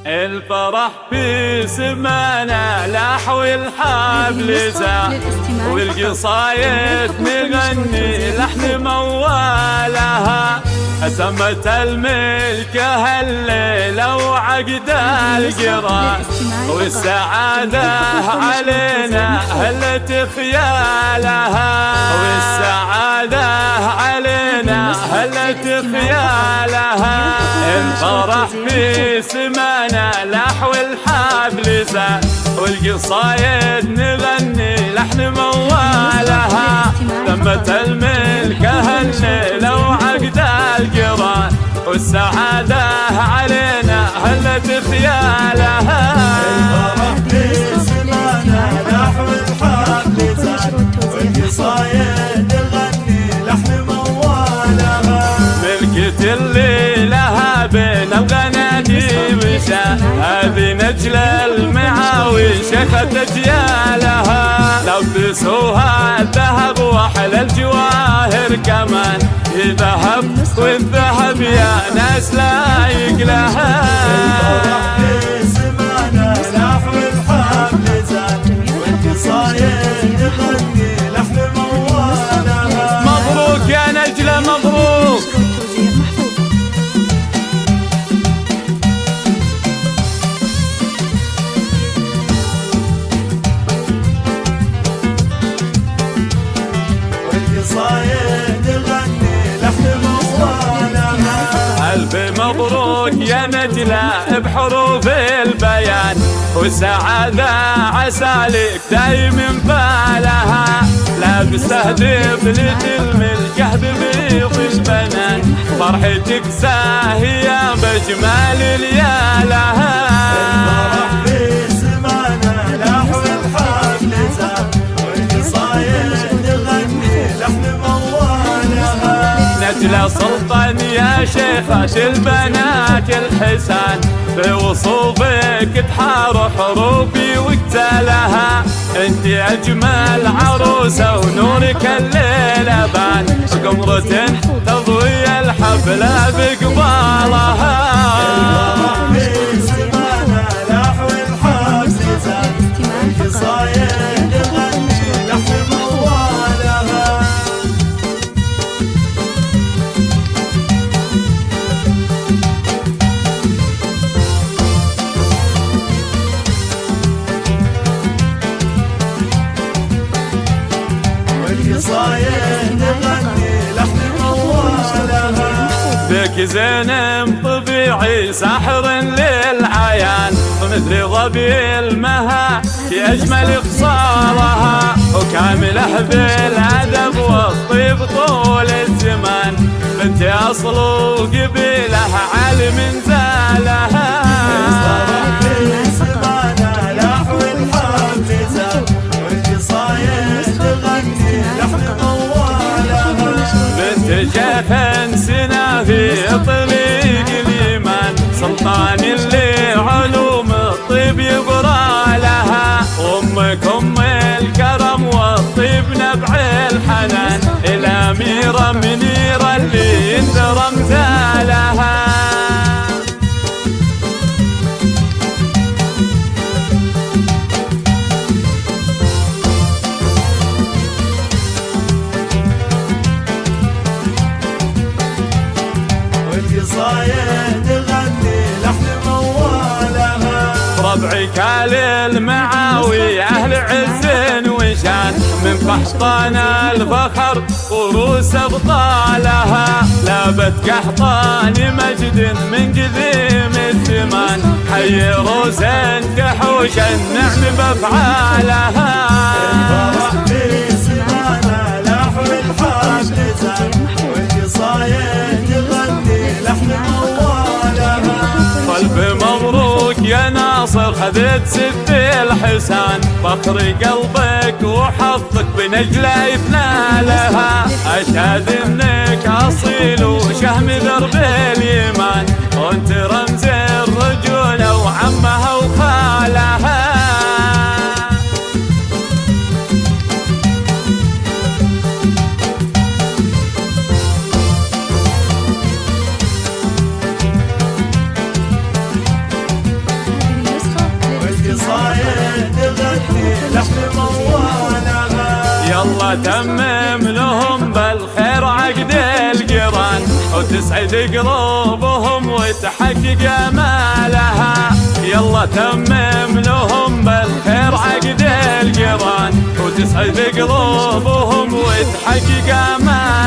الفرح في سمانا لاح والحبل زان والقصايد نغني لحن موالها أتمت الملكة الليلة وعقد القران والسعادة علينا هلت خيالها والسعادة علينا هلت خيالها الفرح في سمانا لاح والحبل زان والقصايد نغني لحن موالها تمت الملكة الليلة وعقد القران والسعادة علينا هلت خيالها الفرح في سمانا لاح والحبل زان والقصايد نغني لحن موالها ملكة اللي لها بين الغناديم وشا هذه نجل المعاوي شيخة اجيالها لو تسوها الذهب واحلى الجواهر كمان يذهب والذهب يا ناس لايق لها الفرح في سمانا لاح والحبل زان والقصايد نغني لحن موالها مبروك يا نجلة مبروك ألف مبروك يا نجلة بحروف البيان والسعادة عسالك دايم بالها لا بستهدف لتلم الجهد بيض البنان فرحتك ساهية بجمال ليالها الفرح في سمانا لاح والحبل زان والقصايد نغني لحن موالها نجلة سلطان يا شيخة البنات الحسان بوصوفك تحار حروفي واقتلها انت اجمل عروسة ونورك الليلة بان قمرة تضوي الحفلة بقبالها الفرح في سمانا لاح والحبل زان والقصايد نغني لحن موالها والقصايد نغني لحن موالها بك زين طبيعي ساحر للعيان مثل ظبي المها في أجمل خصالها وكامله بالأدب والطيب طول الزمان بنت أصل وقبيله عالم زالها الفرح في سمانا لاح والحبل زان والقصايد نغني لحن موالها بنت شيخ سنا في طريق الإيمان سلطان اللي علوم الطيب يقرا لها أمك أم الكرم والطيب نبع الحنان الأميرة منيرة اللي يندر امثالها والقصايد نغني لحن موالها ربعك للمعاوي أهل عز وشان من قحطان الفخر وروس أبطالها لابت قحطان مجد من قديم الزمان حي روس تحوش النعم بأفعالها الفرح في سمانا لاح والحبل زان والقصايد نغني لحن موالها قلب مبروك يا ناصر خذت ست الحسان فخر قلبك وحظك بنجلة يتنالها أشهد انك اصيل وشهم درب اليمان وانت رمز الرجولة وعمها وخالها تمم لهم بالخير عقد القران وتسعد قلوبهم وتحقق امالها. يلا تمم لهم بالخير عقد القران وتسعد قلوبهم وتحقق امالها.